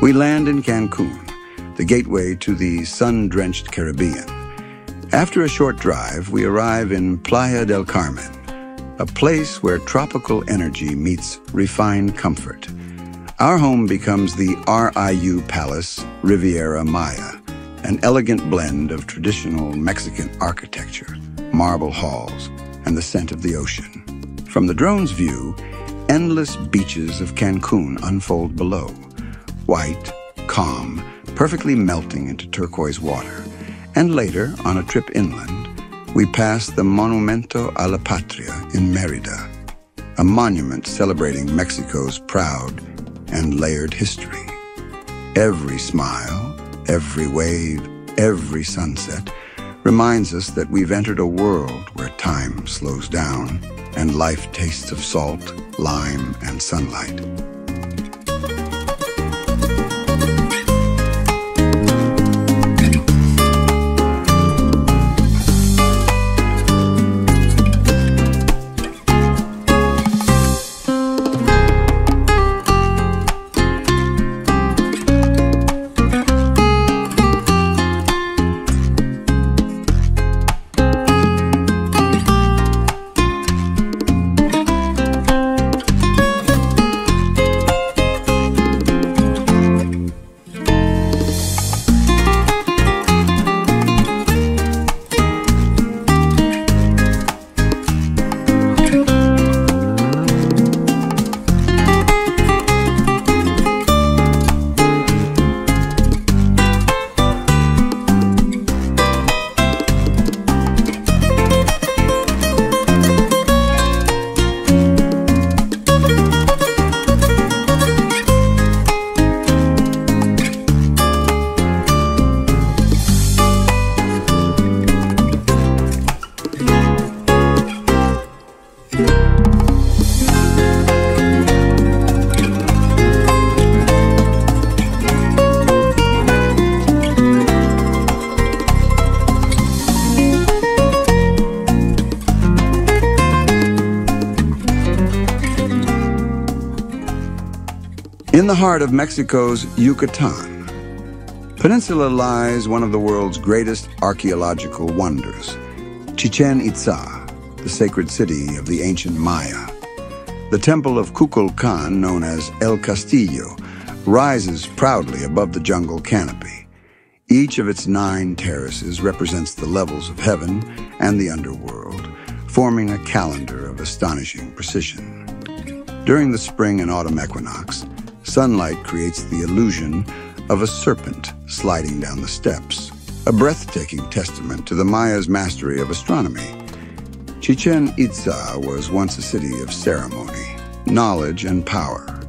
We land in Cancun, the gateway to the sun-drenched Caribbean. After a short drive, we arrive in Playa del Carmen, a place where tropical energy meets refined comfort. Our home becomes the RIU Palace Riviera Maya, an elegant blend of traditional Mexican architecture, marble halls, and the scent of the ocean. From the drone's view, endless beaches of Cancun unfold below, white, calm, perfectly melting into turquoise water. And later, on a trip inland, we pass the Monumento a la Patria in Merida, a monument celebrating Mexico's proud and layered history. Every smile, every wave, every sunset reminds us that we've entered a world where time slows down and life tastes of salt, lime, and sunlight. In the heart of Mexico's Yucatan Peninsula lies one of the world's greatest archaeological wonders, Chichen Itza, the sacred city of the ancient Maya. The temple of Kukulkan, known as El Castillo, rises proudly above the jungle canopy. Each of its 9 terraces represents the levels of heaven and the underworld, forming a calendar of astonishing precision. During the spring and autumn equinox, sunlight creates the illusion of a serpent sliding down the steps, a breathtaking testament to the Mayas' mastery of astronomy. Chichen Itza was once a city of ceremony, knowledge, and power.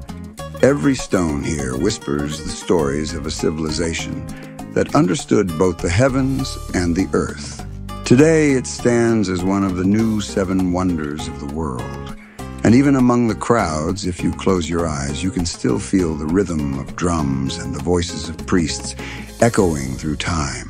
Every stone here whispers the stories of a civilization that understood both the heavens and the earth. Today, it stands as one of the new 7 wonders of the world. And even among the crowds, if you close your eyes, you can still feel the rhythm of drums and the voices of priests echoing through time.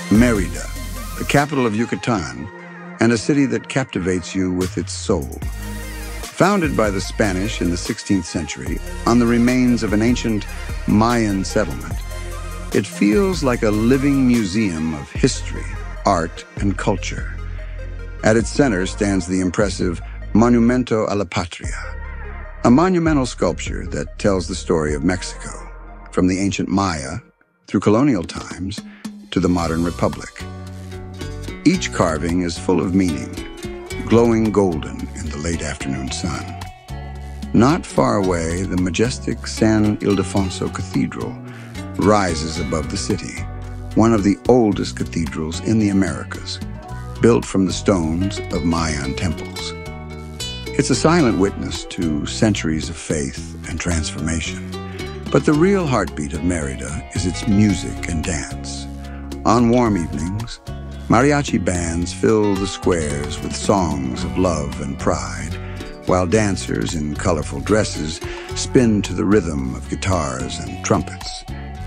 Mérida, the capital of Yucatan, and a city that captivates you with its soul. Founded by the Spanish in the 16th century on the remains of an ancient Mayan settlement, it feels like a living museum of history, art, and culture. At its center stands the impressive Monumento a la Patria, a monumental sculpture that tells the story of Mexico, from the ancient Maya through colonial times to the modern republic. Each carving is full of meaning, glowing golden in the late afternoon sun. Not far away, the majestic San Ildefonso Cathedral rises above the city, one of the oldest cathedrals in the Americas, built from the stones of Mayan temples. It's a silent witness to centuries of faith and transformation. But the real heartbeat of Merida is its music and dance. On warm evenings, mariachi bands fill the squares with songs of love and pride, while dancers in colorful dresses spin to the rhythm of guitars and trumpets.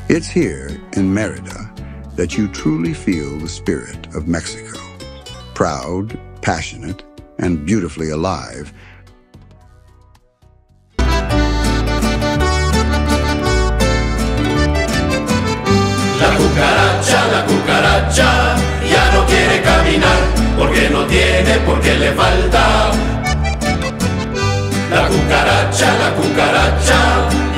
It's here, in Merida, that you truly feel the spirit of Mexico. Proud, passionate, and beautifully alive. La cucaracha, ya no quiere caminar, porque no tiene, porque le falta. La cucaracha,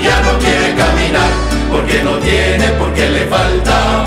ya no quiere caminar, porque no tiene, porque le falta.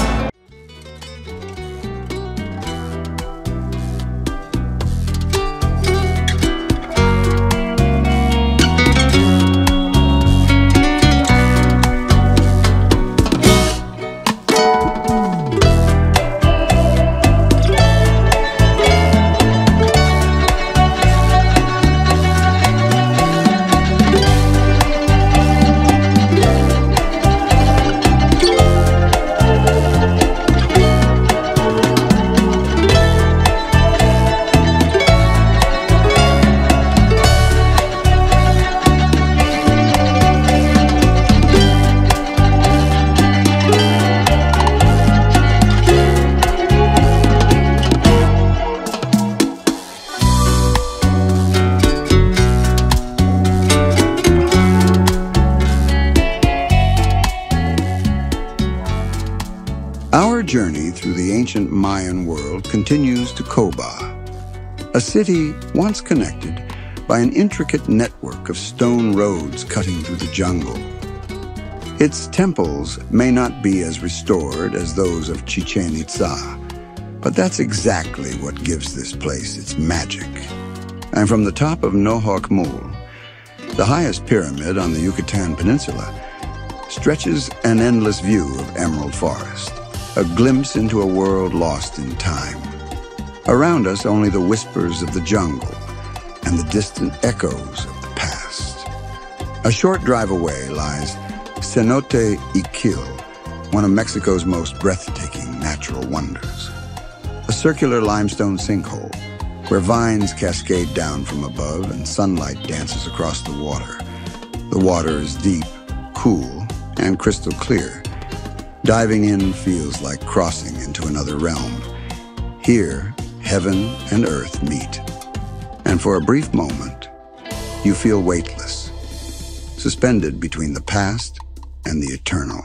Our journey through the ancient Mayan world continues to Cobá, a city once connected by an intricate network of stone roads cutting through the jungle. Its temples may not be as restored as those of Chichen Itza, but that's exactly what gives this place its magic. And from the top of Nohokmul, the highest pyramid on the Yucatan Peninsula, stretches an endless view of emerald forest, a glimpse into a world lost in time. Around us, only the whispers of the jungle and the distant echoes of the past. A short drive away lies Cenote Ik Kil, one of Mexico's most breathtaking natural wonders. A circular limestone sinkhole where vines cascade down from above and sunlight dances across the water. The water is deep, cool, and crystal clear. Diving in feels like crossing into another realm. Here, heaven and earth meet. And for a brief moment, you feel weightless, suspended between the past and the eternal.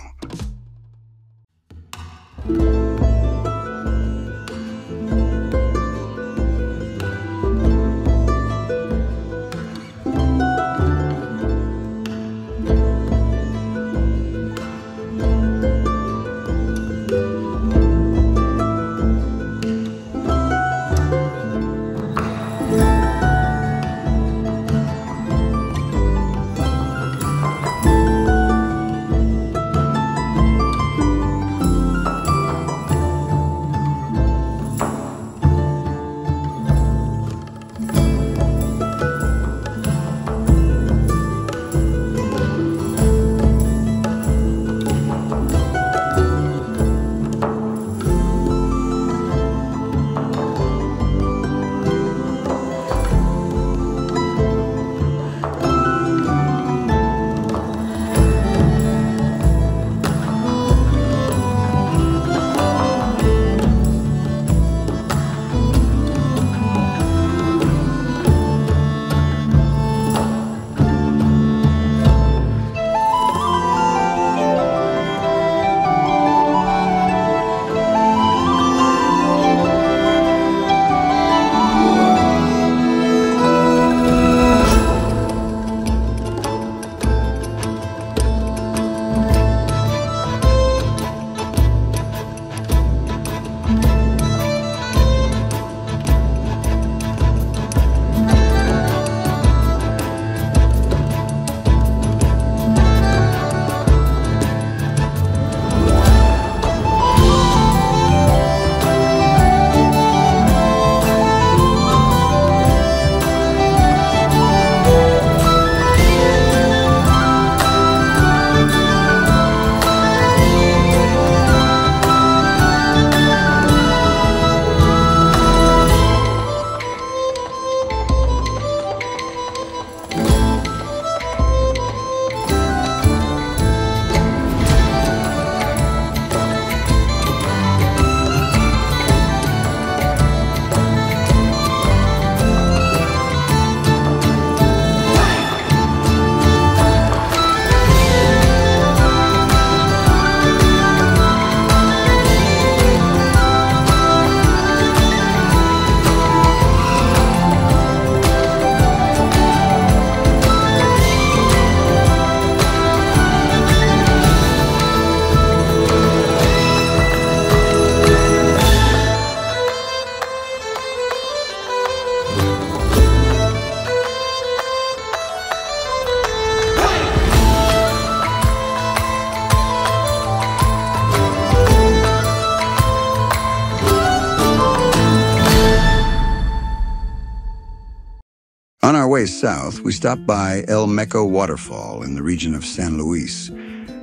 ways south, we stop by Meco Waterfall in the region of San Luis,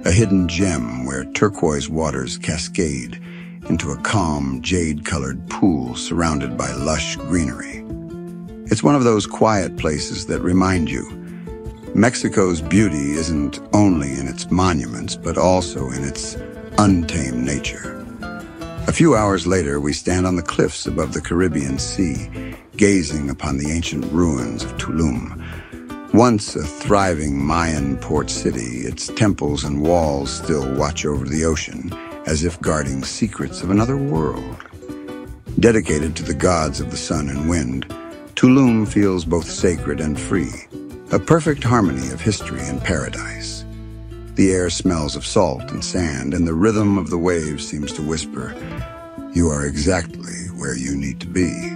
a hidden gem where turquoise waters cascade into a calm, jade-colored pool surrounded by lush greenery. It's one of those quiet places that remind you Mexico's beauty isn't only in its monuments, but also in its untamed nature. A few hours later, we stand on the cliffs above the Caribbean Sea, gazing upon the ancient ruins of Tulum. Once a thriving Mayan port city, its temples and walls still watch over the ocean, as if guarding secrets of another world. Dedicated to the gods of the sun and wind, Tulum feels both sacred and free, a perfect harmony of history and paradise. The air smells of salt and sand, and the rhythm of the waves seems to whisper, "You are exactly where you need to be."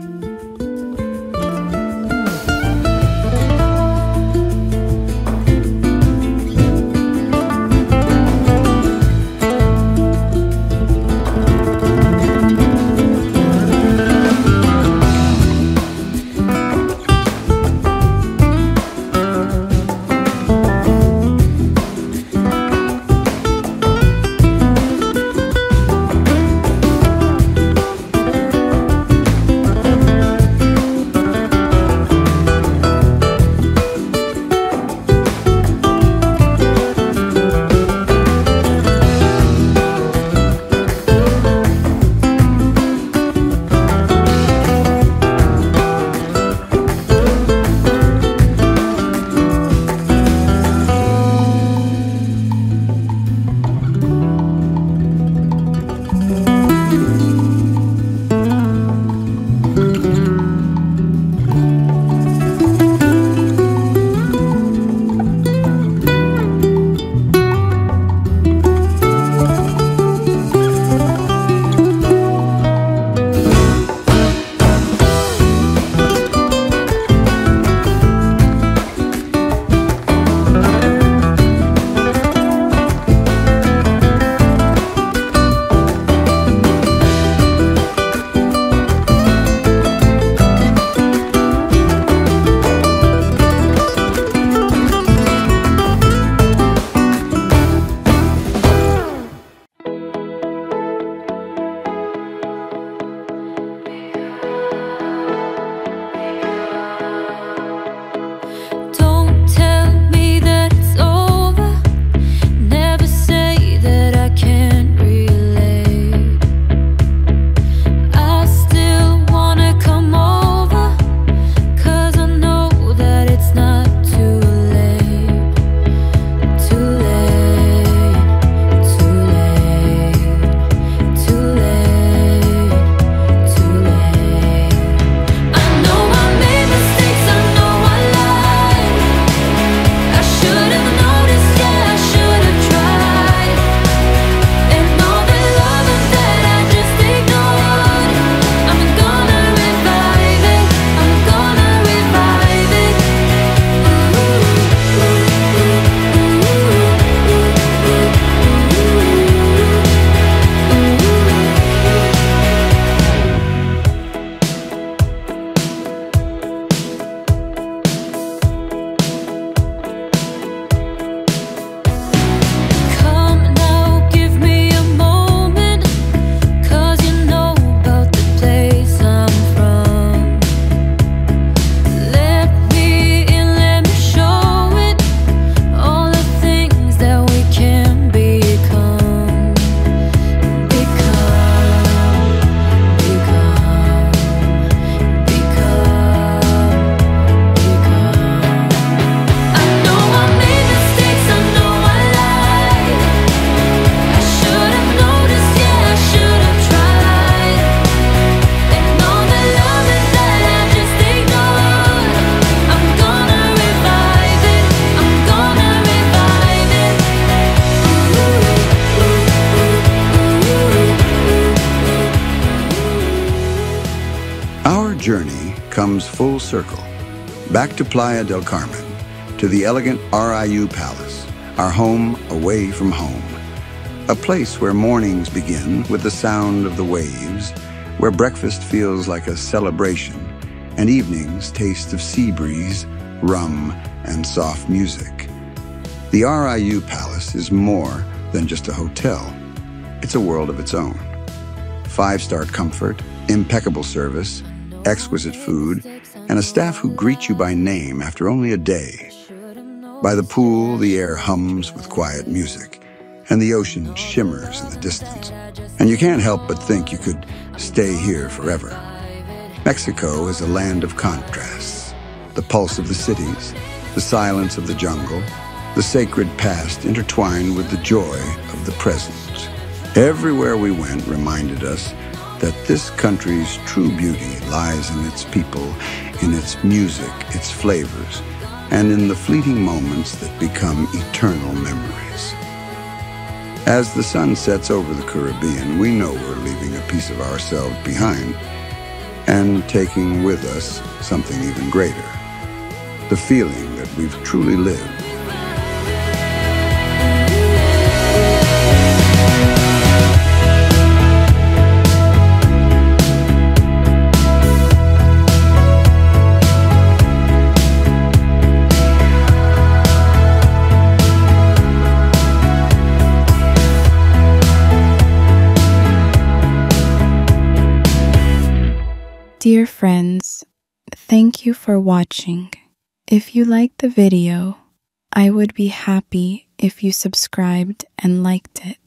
journey comes full circle, back to Playa del Carmen, to the elegant RIU Palace, our home away from home. A place where mornings begin with the sound of the waves, where breakfast feels like a celebration, and evenings taste of sea breeze, rum, and soft music. The RIU Palace is more than just a hotel. It's a world of its own. 5-star comfort, impeccable service, exquisite food, and a staff who greet you by name after only a day. By the pool, the air hums with quiet music, and the ocean shimmers in the distance. And you can't help but think you could stay here forever. Mexico is a land of contrasts. The pulse of the cities, the silence of the jungle, the sacred past intertwined with the joy of the present. Everywhere we went reminded us that this country's true beauty lies in its people, in its music, its flavors, and in the fleeting moments that become eternal memories. As the sun sets over the Caribbean, we know we're leaving a piece of ourselves behind and taking with us something even greater, the feeling that we've truly lived. Dear friends, thank you for watching. If you liked the video, I would be happy if you subscribed and liked it.